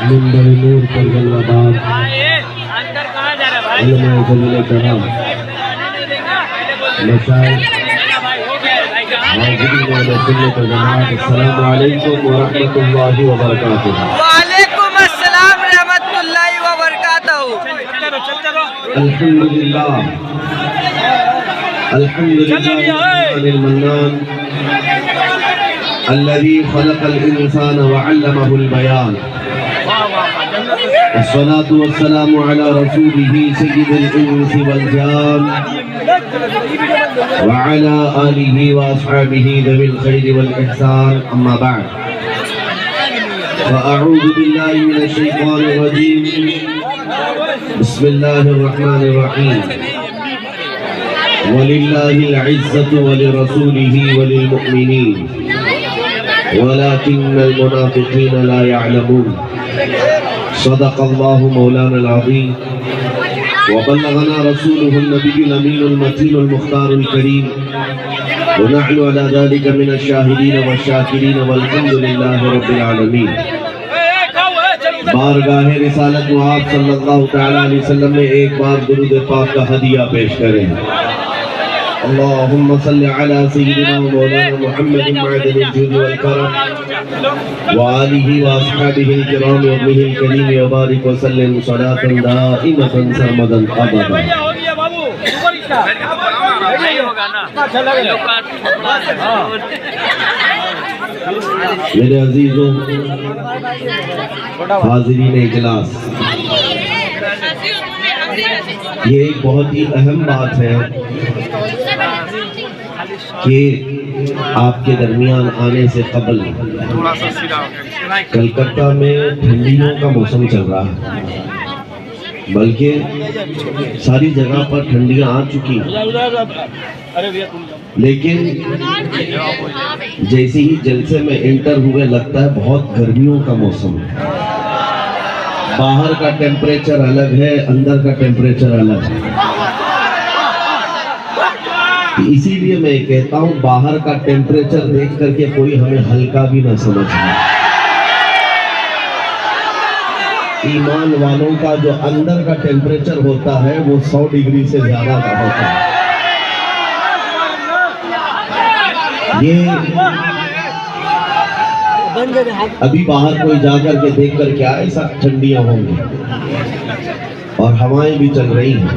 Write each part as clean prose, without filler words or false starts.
منبر نور پر جلوہ علماء جلیل کرام، مشائخ، حاضرین اہل سنت و جماعت، السلام علیکم ورحمۃ اللہ وبرکاتہ۔ وعلیکم السلام ورحمۃ اللہ وبرکاتہ۔ الحمدللہ الحمدللہ المنان الذي خلق الإنسان وعلمه البيان، والصلاة والسلام على رسوله سيد الإنس والجان وعلى آله وأصحابه ذوي الخير والإحسان، أما بعد فأعوذ بالله من الشيطان الرجيم، بسم الله الرحمن الرحيم، ولله العزة ولرسوله وللمؤمنين ولكن المنافقين لا يعلمون، صدق الله مولانا العظيم وبلغنا رسوله النبي الأمين المتين المختار الكريم، ونحن على ذلك من الشاهدين والشاكرين والحمد لله رب العالمين۔ بارگاہ رسالت و آپ صلی اللہ تعالیٰ علیہ وسلم میں ایک بار درود پاک کا ہدیہ پیش کریں۔ اللہم صلی علی سیدنا و مولانا محمد معدن الجود والکرم وآلہ واصحابہ الکرام وابنہ الکریم وبارک وسلم صلاة دائمة سرمدا ابدا۔ میرے عزیزوں، حاضرین اجلاس، یہ ایک بہت ہی اہم بات ہے کہ آپ کے درمیان آنے سے قبل کلکتہ میں ٹھنڈیوں کا موسم چل رہا ہے، بلکہ ساری جگہ پر ٹھنڈیاں آ چکی ہیں، لیکن جیسے ہی جلسے میں انٹر ہوئے لگتا ہے بہت گرمیوں کا موسم ہے۔ باہر کا ٹیمپریچر الگ ہے، اندر کا ٹیمپریچر الگ ہے۔ اسی لیے میں کہتا ہوں باہر کا ٹیمپریچر دیکھ کر کے کوئی ہمیں ہلکا بھی نہ سمجھنا۔ ایمان والوں کا جو اندر کا ٹیمپریچر ہوتا ہے وہ 100 ڈگری سے زیادہ کا ہوتا ہے۔ یہ ابھی باہر کوئی جا کر کے دیکھ کر کے آئے، سب ٹھنڈیاں ہوں گی اور ہوائیں بھی چل رہی ہیں،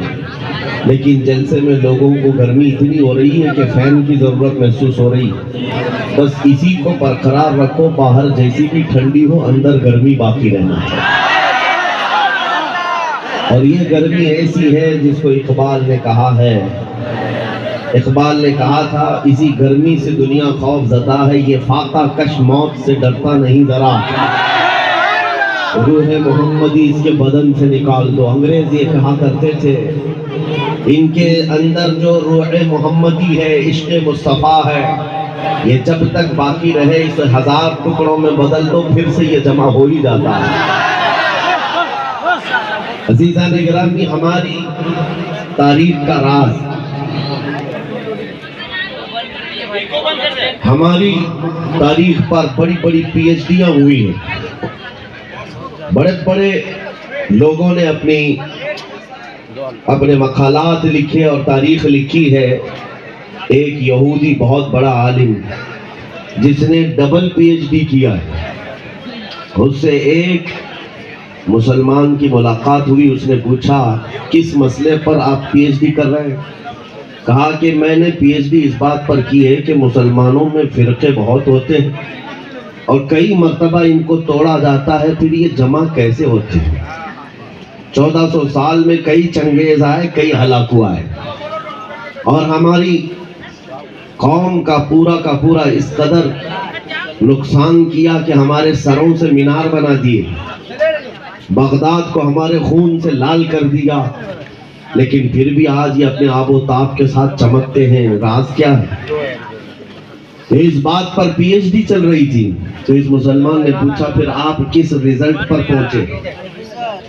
لیکن جلسے میں لوگوں کو گرمی اتنی ہو رہی ہے کہ فین کی ضرورت محسوس ہو رہی ہے۔ بس اسی کو برقرار رکھو، باہر جیسی بھی ٹھنڈی ہو اندر گرمی باقی رہنا چاہیے۔ اور یہ گرمی ایسی ہے جس کو اقبال نے کہا ہے، اقبال نے کہا تھا اسی گرمی سے دنیا خوف زدہ ہے، یہ فاقہ کش موت سے ڈرتا نہیں ذرا، روح محمدی اس کے بدن سے نکال دو۔ انگریز یہ کہا کرتے تھے ان کے اندر جو روح محمدی ہے، عشق مصطفیٰ ہے، یہ جب تک باقی رہے اسے 1000 ٹکڑوں میں بدل دو، پھر سے یہ جمع ہو ہی جاتا ہے۔ عزیزان گرامی، ہماری تاریخ کا راز، ہماری تاریخ پر بڑی بڑی پی ایچ ڈیاں ہوئی ہیں، بڑے بڑے لوگوں نے اپنے مقالات لکھے اور تاریخ لکھی ہے۔ ایک یہودی بہت بڑا عالم جس نے ڈبل پی ایچ ڈی کیا ہے، اس سے ایک مسلمان کی ملاقات ہوئی، اس نے پوچھا کس مسئلے پر آپ پی ایچ ڈی کر رہے ہیں؟ کہا کہ میں نے پی ایچ ڈی اس بات پر کی ہے کہ مسلمانوں میں فرقے بہت ہوتے ہیں اور کئی مرتبہ ان کو توڑا جاتا ہے، پھر یہ جمع کیسے ہوتے ہیں؟ 1400 سال میں کئی چنگیز آئے، کئی ہلاکو آئے، اور ہماری قوم کا پورا اس قدر نقصان کیا کہ ہمارے سروں سے مینار بنا دیے، بغداد کو ہمارے خون سے لال کر دیا، لیکن پھر بھی آج یہ اپنے آب و تاب کے ساتھ چمکتے ہیں۔ راز کیا ہے؟ تو اس بات پر پی ایچ ڈی چل رہی تھی، تو اس مسلمان نے پوچھا پھر آپ کس ریزلٹ پر پہنچے،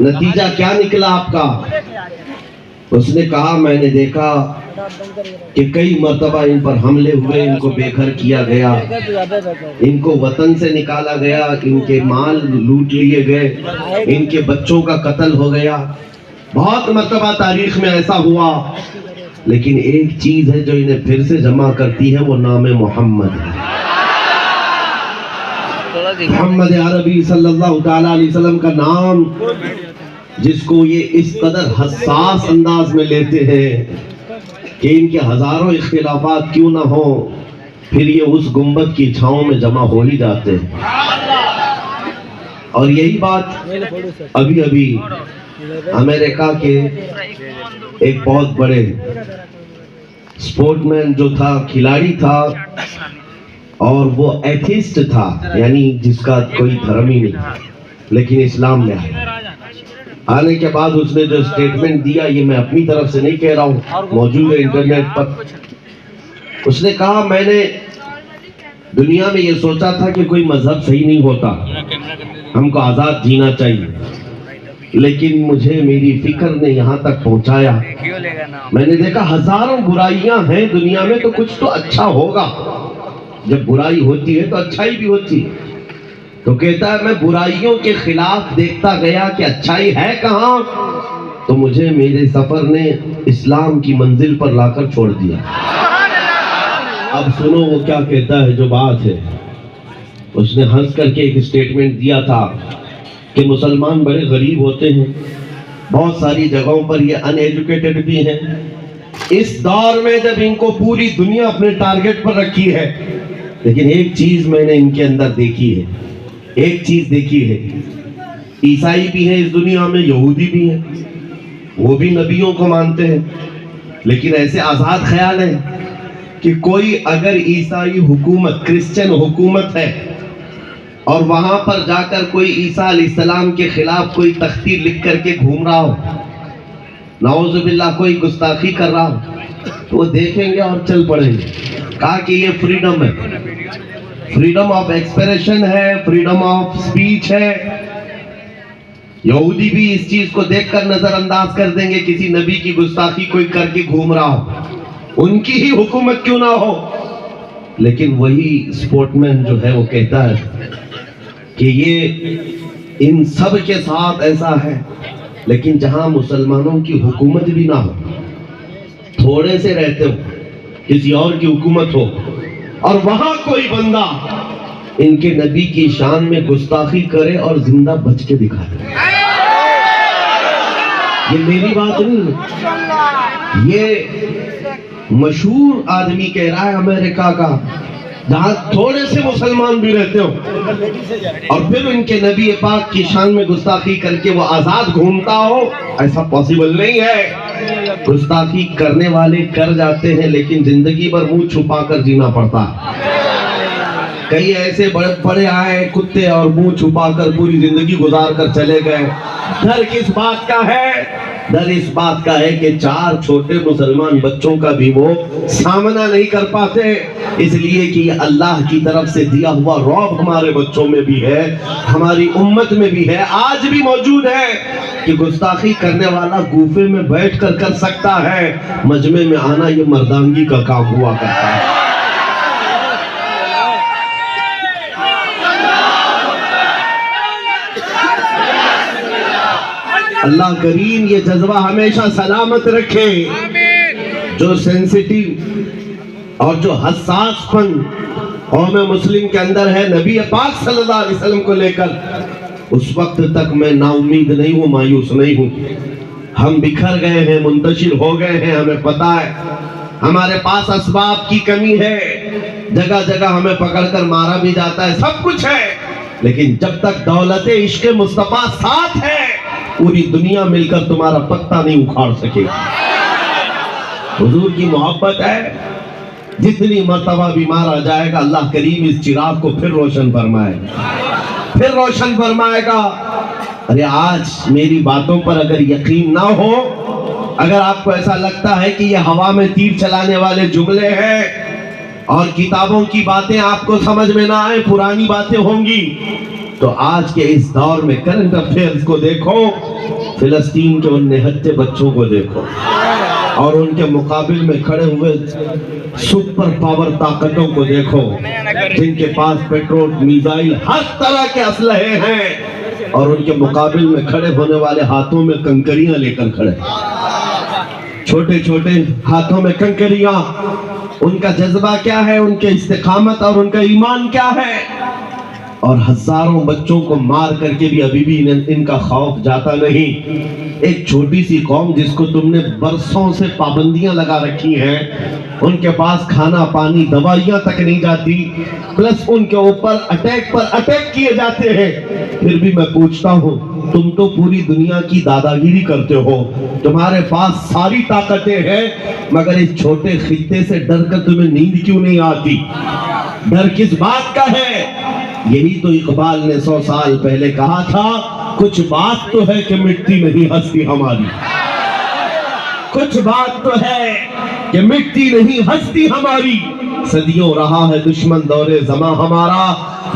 نتیجہ کیا نکلا آپ کا؟ اس نے کہا میں نے دیکھا کہ کئی مرتبہ ان پر حملے ہوئے، ان کو بے گھر کیا گیا، ان کو وطن سے نکالا گیا، ان کے مال لوٹ لیے گئے، ان کے بچوں کا قتل ہو گیا، بہت مرتبہ تاریخ میں ایسا ہوا، لیکن ایک چیز ہے جو انہیں پھر سے جمع کرتی ہے، وہ نام محمد ہے۔ محمد عربی صلی اللہ تعالیٰ علیہ وسلم کا نام، جس کو یہ اس قدر حساس انداز میں لیتے ہیں کہ ان کے ہزاروں اختلافات کیوں نہ ہوں، پھر یہ اس گنبد کی چھاؤں میں جمع ہو ہی جاتے ہیں۔ اور یہی بات ابھی امریکہ کے ایک بہت بڑے سپورٹ مین جو تھا، کھلاڑی تھا، اور وہ ایتھیسٹ تھا، یعنی جس کا کوئی دھرم ہی نہیں، لیکن اسلام میں آنے کے بعد اس نے جو سٹیٹمنٹ دیا، یہ میں اپنی طرف سے نہیں کہہ رہا ہوں، موجود ہے انٹرنیٹ پر۔ اس نے کہا میں نے دنیا میں یہ سوچا تھا کہ کوئی مذہب صحیح نہیں ہوتا، ہم کو آزاد جینا چاہیے، لیکن مجھے میری فکر نے یہاں تک پہنچایا، میں نے دیکھا ہزاروں برائیاں ہیں دنیا میں، تو کچھ تو اچھا ہوگا، جب برائی ہوتی ہے تو اچھائی بھی ہوتی ہے۔ تو کہتا ہے میں برائیوں کے خلاف دیکھتا گیا کہ اچھائی ہے کہاں، تو مجھے میرے سفر نے اسلام کی منزل پر لا کر چھوڑ دیا۔ اب سنو وہ کیا کہتا ہے جو بات ہے۔ اس نے ہنس کر کے ایک سٹیٹمنٹ دیا تھا کہ مسلمان بڑے غریب ہوتے ہیں، بہت ساری جگہوں پر یہ ان ایجوکیٹڈ بھی ہیں، اس دور میں جب ان کو پوری دنیا اپنے ٹارگٹ پر رکھی ہے، لیکن ایک چیز میں نے ان کے اندر دیکھی ہے، ایک چیز دیکھی ہے، عیسائی بھی ہیں اس دنیا میں، یہودی بھی ہیں، وہ بھی نبیوں کو مانتے ہیں، لیکن ایسے آزاد خیال ہے کہ کوئی اگر عیسائی حکومت، کرسچن حکومت ہے، اور وہاں پر جا کر کوئی عیسیٰ علیہ السلام کے خلاف کوئی تختی لکھ کر کے گھوم رہا ہو، نعوذ باللہ کوئی گستاخی کر رہا ہو، تو وہ دیکھیں گے اور چل پڑیں گے۔ کہا کہ یہ فریڈم ہے، فریڈم آف ایکسپریشن ہے، فریڈم آف سپیچ ہے۔ یہودی بھی اس چیز کو دیکھ کر نظر انداز کر دیں گے، کسی نبی کی گستاخی کوئی کر کے گھوم رہا ہو، ان کی ہی حکومت کیوں نہ ہو۔ لیکن وہی سپورٹ مین جو ہے وہ کہتا ہے کہ یہ ان سب کے ساتھ ایسا ہے، لیکن جہاں مسلمانوں کی حکومت بھی نہ ہو، تھوڑے سے رہتے ہو، کسی اور کی حکومت ہو، اور وہاں کوئی بندہ ان کے نبی کی شان میں گستاخی کرے اور زندہ بچ کے دکھائے۔ یہ میری بات نہیں ہے، یہ مشہور آدمی کہہ رہا ہے امریکہ کا، جہاں تھوڑے سے مسلمان بھی رہتے ہو اور پھر ان کے نبی پاک کی شان میں گستاخی کر کے وہ آزاد گھومتا ہو، ایسا پاسبل نہیں ہے۔ گستاخی کرنے والے کر جاتے ہیں، لیکن زندگی بھر منہ چھپا کر جینا پڑتا ہے۔ کئی ایسے بڑے بڑے آئے کتے اور منہ چھپا کر پوری زندگی گزار کر چلے گئے۔ ڈر کس بات کا ہے؟ ڈر اس بات کا ہے کہ 4 چھوٹے مسلمان بچوں کا بھی وہ سامنا نہیں کر پاتے، اس لیے کہ یہ اللہ کی طرف سے دیا ہوا رعب ہمارے بچوں میں بھی ہے، ہماری امت میں بھی ہے، آج بھی موجود ہے کہ گستاخی کرنے والا گوفے میں بیٹھ کر کر سکتا ہے، مجمع میں آنا یہ مردانگی کا کام ہوا کرتا ہے۔ اللہ کریم یہ جذبہ ہمیشہ سلامت رکھے، جو سینسیٹیو اور جو حساس پن قوم مسلم کے اندر ہے نبی پاک صلی اللہ علیہ وسلم کو لے کر، اس وقت تک میں نا امید نہیں ہوں، مایوس نہیں ہوں۔ ہم بکھر گئے ہیں، منتشر ہو گئے ہیں، ہمیں پتا ہے ہمارے پاس اسباب کی کمی ہے، جگہ جگہ ہمیں پکڑ کر مارا بھی جاتا ہے، سب کچھ ہے، لیکن جب تک دولت عشق مصطفیٰ ساتھ ہے، پوری دنیا مل کر تمہارا پتہ نہیں اکھاڑ سکے گا۔ حضور کی محبت ہے، جتنی مرتبہ بھی مارا جائے گا، اللہ کریم اس چراغ کو پھر روشن فرمائے گا، پھر روشن فرمائے گا۔ ارے آج میری باتوں پر اگر یقین نہ ہو، اگر آپ کو ایسا لگتا ہے کہ یہ ہوا میں تیر چلانے والے جملے ہیں اور کتابوں کی باتیں آپ کو سمجھ میں نہ آئے، پرانی باتیں ہوں گی، تو آج کے اس دور میں کرنٹ افیئرز کو دیکھو، فلسطین کے ان نہتے بچوں کو دیکھو اور ان کے مقابل میں کھڑے ہوئے سپر پاور طاقتوں کو دیکھو جن کے پاس پیٹرول میزائل ہر طرح کے اسلحے ہیں اور ان کے مقابل میں کھڑے ہونے والے ہاتھوں میں کنکریاں لے کر کھڑے، چھوٹے چھوٹے ہاتھوں میں کنکریاں۔ ان کا جذبہ کیا ہے، ان کے استقامت اور ان کا ایمان کیا ہے، اور ہزاروں بچوں کو مار کر کے بھی ابھی بھی ان کا خوف جاتا نہیں۔ ایک چھوٹی سی قوم جس کو تم نے برسوں سے پابندیاں لگا رکھی ہیں، ان کے پاس کھانا پانی دوائیاں تک نہیں جاتی، پلس ان کے اوپر اٹیک کیے جاتے ہیں، پھر بھی میں پوچھتا ہوں تم تو پوری دنیا کی داداگیری کرتے ہو، تمہارے پاس ساری طاقتیں ہیں، مگر اس چھوٹے خطے سے ڈر کر تمہیں نیند کیوں نہیں آتی؟ ڈر کس بات کا ہے؟ یہی تو اقبال نے 100 سال پہلے کہا تھا، کچھ بات تو ہے کہ مٹتی نہیں ہستی ہماری، کچھ بات تو ہے کہ مٹتی نہیں ہستی ہماری۔ صدیوں رہا ہے دشمن دور زماں ہمارا،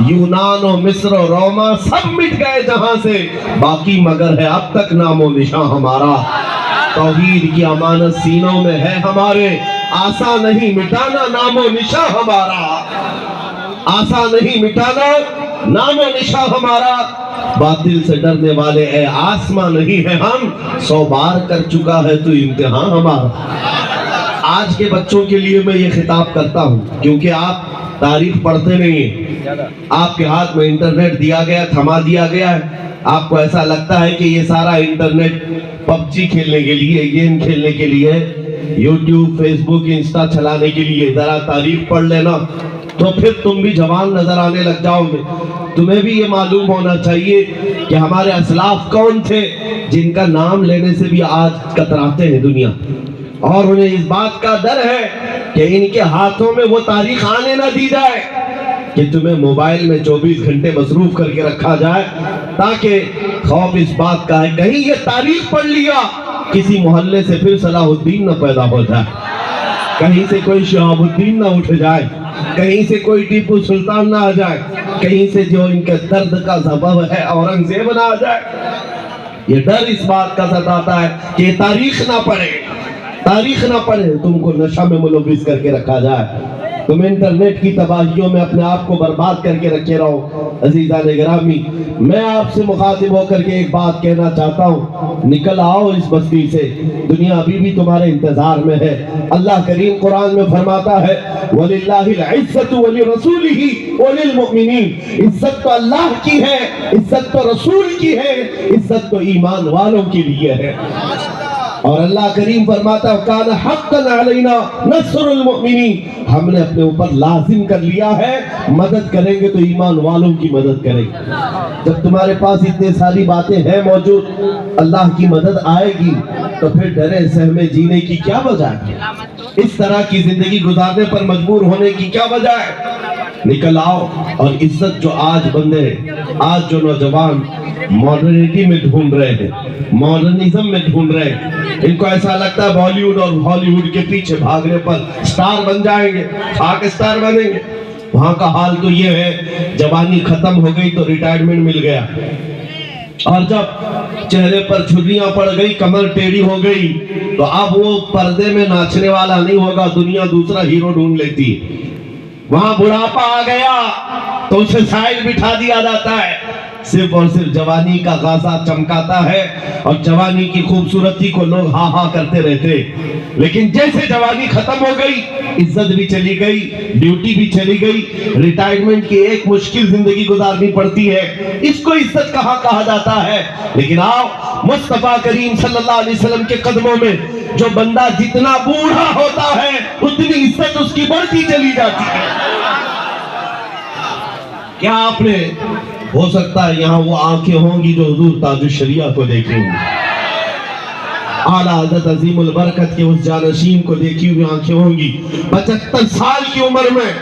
یونان و مصر و روما سب مٹ گئے جہاں سے، باقی مگر ہے اب تک نام و نشاں ہمارا۔ توحید کی امانت سینوں میں ہے ہمارے، آسان نہیں مٹانا نام و نشاں ہمارا، آسان نہیں مٹانا نام و نشاں ہمارا۔ باطل سے ڈرنے والے اے آسماں نہیں ہے ہم، 100 بار کر چکا ہے تو امتحان ہمارا۔ آج کے بچوں کے لیے میں یہ خطاب کرتا ہوں کیونکہ آپ تاریخ پڑھتے نہیں ہیں، آپ کے ہاتھ میں انٹرنیٹ دیا گیا، تھما دیا گیا ہے، آپ کو ایسا لگتا ہے کہ یہ سارا انٹرنیٹ پب جی کھیلنے کے لیے، گیم کھیلنے کے لیے، یوٹیوب فیس بک انسٹا چلانے کے لیے۔ ذرا تاریخ پڑھ لینا تو پھر تم بھی جوان نظر آنے لگ جاؤ گے۔ تمہیں بھی یہ معلوم ہونا چاہیے کہ ہمارے اسلاف کون تھے جن کا نام لینے سے بھی آج کتراتے ہیں دنیا، اور انہیں اس بات کا ڈر ہے کہ ان کے ہاتھوں میں وہ تاریخ آنے نہ دی جائے کہ تمہیں موبائل میں 24 گھنٹے مصروف کر کے رکھا جائے، تاکہ خوف اس بات کا ہے کہیں یہ تاریخ پڑھ لیا کسی محلے سے پھر صلاح الدین نہ پیدا ہو جائے، کہیں سے کوئی شہاب الدین نہ اٹھ جائے، کہیں سے کوئی ٹیپو سلطان نہ آ جائے، کہیں سے جو ان کے درد کا سبب ہے اورنگزیب نہ آ جائے۔ یہ ڈر اس بات کا ستاتا ہے کہ یہ تاریخ نہ پڑھے، تاریخ نہ پڑھے، تم کو نشہ میں ملوث کر کے رکھا جائے، تم انٹرنیٹ کی تباہیوں میں اپنے آپ کو برباد کر کے رکھے رہو۔ عزیزان گرامی، میں آپ سے مخاطب ہو کر کے ایک بات کہنا چاہتا ہوں، نکل آؤ اس بستی سے، دنیا ابھی بھی تمہارے انتظار میں ہے۔ اللہ کریم قرآن میں فرماتا ہے وَلِلَّهِ الْعِزَّةُ وَلِرَسُولِهِ وَلِلْمُؤْمِنِينَ، عزت تو اللہ کی ہے، عزت تو رسول کی ہے، عزت تو ایمان والوں کے لیے ہے۔ اور اللہ کریم فرماتا ہے کان حقا علینا نصر المؤمنین، ہم نے اپنے اوپر لازم کر لیا ہے، مدد کریں گے تو ایمان والوں کی مدد کریں گے۔ جب تمہارے پاس اتنے ساری باتیں ہیں موجود، اللہ کی مدد آئے گی تو پھر ڈرے سہمے جینے کی کیا وجہ ہے؟ اس طرح کی زندگی گزارنے پر مجبور ہونے کی کیا وجہ ہے؟ نکل آؤ، اور عزت جو آج بندے ہیں، آج جو نوجوان ماڈرنٹی میں ڈھونڈ رہے ہیں، ماڈرنزم میں ڈھونڈ رہے ہیں، ان کو ایسا لگتا ہے بالی ووڈ اور ہالی ووڈ کے پیچھے بھاگنے پر سٹار بن جائیں گے، خاک سٹار بنیں گے۔ وہاں کا حال تو یہ ہے جوانی ختم ہو گئی تو ریٹائرمنٹ مل گیا، اور جب چہرے پر جھریاں پڑ گئی، کمر ٹیڑھی ہو گئی، تو اب وہ پردے میں ناچنے والا نہیں ہوگا، دنیا دوسرا ہیرو ڈھونڈ لیتی ہے۔ وہاں بڑھاپا آ گیا تو اسے سائل بٹھا دیا جاتا ہے، صرف اور صرف جوانی کا غازہ چمکاتا ہے، اور جوانی کی خوبصورتی کو لوگ ہاں ہاں کرتے رہتے۔ لیکن جیسے جوانی ختم ہو گئی، عزت بھی چلی گئی، ڈیوٹی بھی چلی گئی، ریٹائرمنٹ کی ایک مشکل زندگی گزارنی پڑتی ہے، اس کو عزت کہاں کہا جاتا ہے؟ لیکن آؤ مصطفیٰ کریم صلی اللہ علیہ وسلم کے قدموں میں جو بندہ جتنا بوڑھا ہوتا ہے اتنی عزت اس کی بڑھتی چلی جاتی ہے۔ کیا آپ نے، ہو سکتا ہے یہاں وہ آنکھیں ہوں گی جو حضور تاج الشریعہ کو دیکھی ہوں گی، اعلیٰ حضرت عظیم البرکت کے اس جانشین کو دیکھی ہوئی آنکھیں ہوں گی، 75 سال کی عمر میں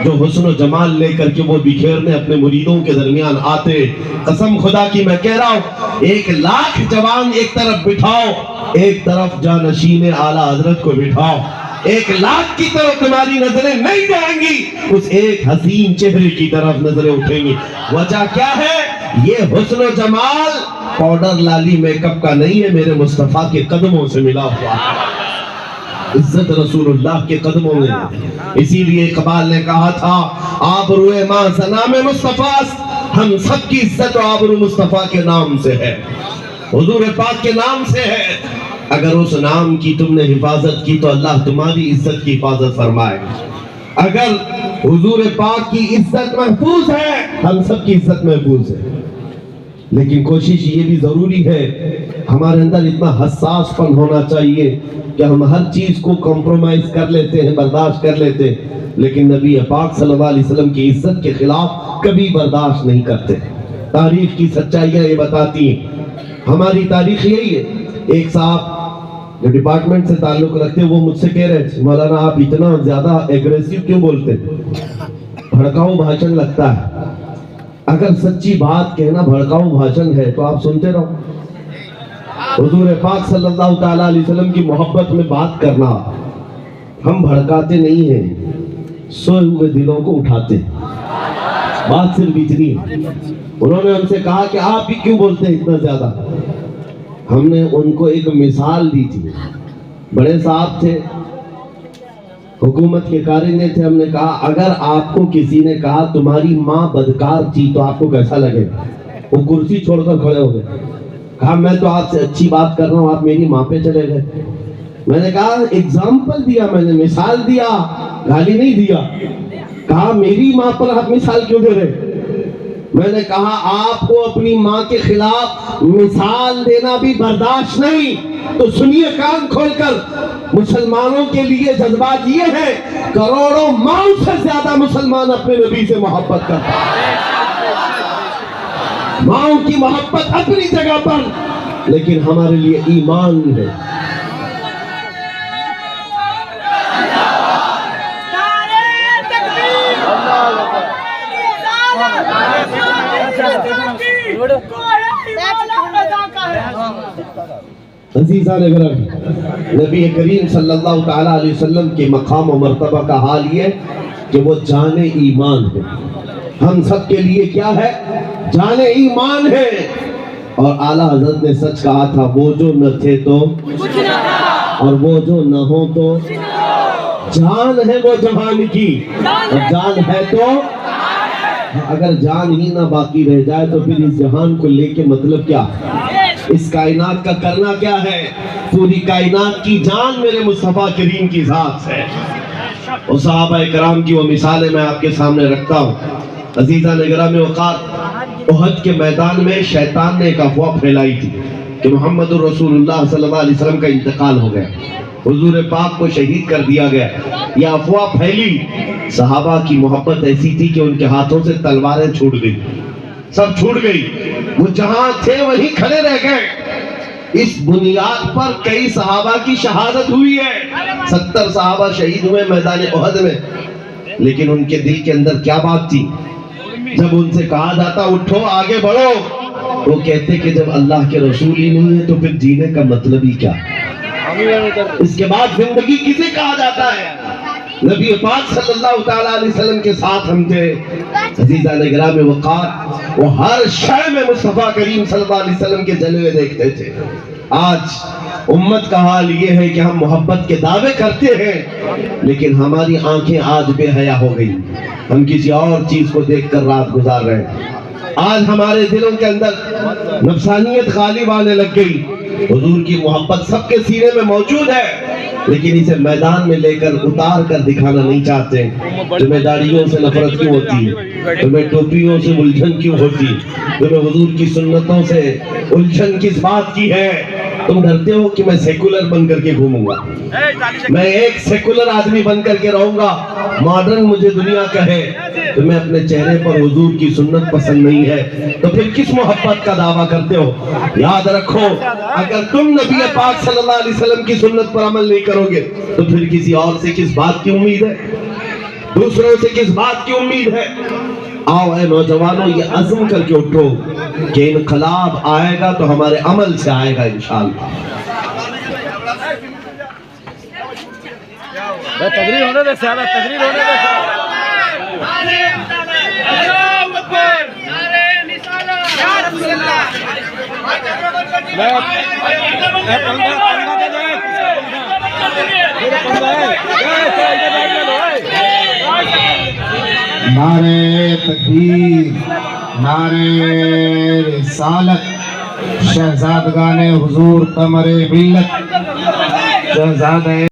جو حسن و جمال لے کر کے وہ بکھیرنے اپنے مریدوں کے درمیان آتے۔ قسم خدا کی میں کہہ رہا ہوں، 1,00,000 جوان ایک طرف بٹھاؤ، ایک طرف جانشین اعلیٰ حضرت کو بٹھاؤ، 1,00,000 کی طرف تمہاری نظریں نہیں جائیں گی، اس ایک حسین چہرے کی طرف نظریں اٹھیں گی۔ وجہ کیا ہے؟ یہ حسن و جمال پاؤڈر لالی میک اپ کا نہیں ہے، میرے مصطفیٰ کے قدموں سے ملا ہوا ہے، عزت رسول اللہ کے قدموں میں۔ اسی لیے اقبال نے کہا تھا آبرو ماں نام مصطفیٰ، ہم سب کی عزت و آبرو مصطفیٰ کے نام سے ہے، حضور پاک کے نام سے ہے۔ اگر اس نام کی تم نے حفاظت کی تو اللہ تمہاری عزت کی حفاظت فرمائے۔ اگر حضور پاک کی عزت محفوظ ہے، ہم سب کی عزت محفوظ ہے۔ لیکن کوشش یہ بھی ضروری ہے، ہمارے اندر اتنا حساس پن ہونا چاہیے کہ ہم ہر چیز کو کمپرومائز کر لیتے ہیں، برداشت کر لیتے ہیں، لیکن نبی پاک صلی اللہ علیہ وسلم کی عزت کے خلاف کبھی برداشت نہیں کرتے۔ تاریخ کی سچائیاں یہ بتاتی ہیں، ہماری تاریخ یہی ہے۔ ایک صاحب جو ڈپارٹمنٹ سے تعلق رکھتے وہ مجھ سے کہہ رہے تھے مولانا آپ اتنا زیادہ ایگریسو کیوں بولتے، بھڑکاؤ بھاشن لگتا ہے۔ اگر سچی بات کہنا بھڑکاؤ بھاشن ہے تو آپ سنتے رہو۔ حضور پاک صلی اللہ تعالیٰ علیہ وسلم کی محبت میں بات کرنا، ہم بھڑکاتے نہیں ہیں، سوئے ہوئے دلوں کو اٹھاتے ہیں۔ بات صرف اتنی ہے۔ انہوں نے ہم سے کہا کہ آپ بھی کیوں بولتے ہیں اتنا زیادہ؟ ہم نے ان کو ایک مثال دی تھی، بڑے صاحب تھے، حکومت کے کارندے تھے۔ ہم نے کہا اگر آپ کو کسی نے کہا تمہاری ماں بدکار تھی تو آپ کو کیسا لگے؟ وہ کرسی چھوڑ کر کھڑے ہو گئے، کہا میں تو آپ سے اچھی بات کر رہا ہوں، آپ میری ماں پہ چلے گئے۔ میں نے کہا ایگزامپل دیا، میں نے مثال دیا، گالی نہیں دیا۔ کہا میری ماں پر آپ مثال کیوں دے رہے؟ میں نے کہا آپ کو اپنی ماں کے خلاف مثال دینا بھی برداشت نہیں، تو سنیے کان کھول کر، مسلمانوں کے لیے جذبات یہ ہے، کروڑوں ماں سے زیادہ مسلمان اپنے نبی سے محبت کرتا ہے۔ ماں کی محبت اپنی جگہ پر، لیکن ہمارے لیے ایمان ہے۔ عزیزان گرامی، نبی کریم صلی اللہ تعالیٰ علیہ وسلم کے مقام و مرتبہ کا حال یہ کہ وہ جان ایمان ہے۔ ہم سب کے لیے کیا ہے؟ جان ایمان ہے۔ اور اعلیٰ حضرت نے سچ کہا تھا، وہ جو نہ تھے تو کچھ نہ تھا، اور وہ جو نہ ہو تو جان ہے وہ جہان کی، اور جان ہے تو اگر جان ہی نہ باقی رہ جائے تو پھر اس جہان کو لے کے مطلب کیا؟ اس کائنات کا کرنا کیا ہے؟ پوری کائنات کی جان میرے مصطفیٰ کریم کی ذات ہے۔ اور صحابہ کرام کی وہ مثالیں میں آپ کے سامنے رکھتا ہوں۔ عزیزان گرامی اوقات، احد کے میدان میں شیطان نے ایک افواہ پھیلائی تھی کہ محمد الرسول اللہ صلی اللہ علیہ وسلم کا انتقال ہو گیا، حضور پاک کو شہید کر دیا گیا۔ یہ افواہ پھیلی، صحابہ کی محبت ایسی تھی کہ ان کے ہاتھوں سے تلواریں چھوٹ گئی، سب چھوٹ گئی، وہ جہاں تھے وہیں کھڑے رہ گئے۔ اس بنیاد پر کئی صحابہ کی شہادت ہوئی ہے، 70 صحابہ شہید ہوئے میدان احد میں۔ لیکن ان کے دل کے اندر کیا بات تھی؟ جب ان سے کہا جاتا اٹھو آگے بڑھو، وہ کہتے کہ جب اللہ کے رسول ہی نہیں ہے تو پھر جینے کا مطلب ہی کیا؟ اس کے بعد زندگی کسے کہا جاتا ہے؟ نبی پاک صلی اللہ تعالیٰ علیہ وسلم کے ساتھ ہم تھے۔ عزیزان گرامی وقار، وہ ہر شے میں مصطفیٰ کریم صلی اللہ علیہ وسلم کے جلوے دیکھتے تھے۔ آج امت کا حال یہ ہے کہ ہم محبت کے دعوے کرتے ہیں، لیکن ہماری آنکھیں آج بے حیا ہو گئی، ہم کسی اور چیز کو دیکھ کر رات گزار رہے ہیں۔ آج ہمارے دلوں کے اندر نفسانیت غالب آنے لگ گئی۔ حضور کی محبت سب کے سینے میں موجود ہے، لیکن اسے میدان میں لے کر اتار کر دکھانا نہیں چاہتے۔ تمہیں داڑھیوں سے نفرت کیوں ہوتی ہے؟ تمہیں ٹوپیوں سے الجھن کیوں ہوتی ہے؟ تمہیں حضور کی سنتوں سے الجھن کس بات کی ہے؟ تم ڈرتے ہو کہ میں سیکولر بن کر کے گھوموں گا، میں ایک سیکولر آدمی بن کر کے رہوں گا، ماڈرن مجھے دنیا کہے۔ تمہیں اپنے چہرے پر حضور کی سنت پسند نہیں ہے تو پھر کس محبت کا دعویٰ کرتے ہو؟ یاد رکھو، اگر تم نبی پاک صلی اللہ علیہ وسلم کی سنت پر عمل نہیں کرو گے تو پھر کسی اور سے کس بات کی امید ہے؟ دوسروں سے کس بات کی امید ہے؟ آؤ اے نوجوانوں، یہ عزم کر کے اٹھو کہ انقلاب آئے گا تو ہمارے عمل سے آئے گا انشاءاللہ۔ تقریر ہونے دے سیادہ، تقریر ہونے دے سیادہ۔ یا رسول اللہ نعرے تکبیر، نعرے رسالت، شہزادگان حضور قمر ملت، شہزادہ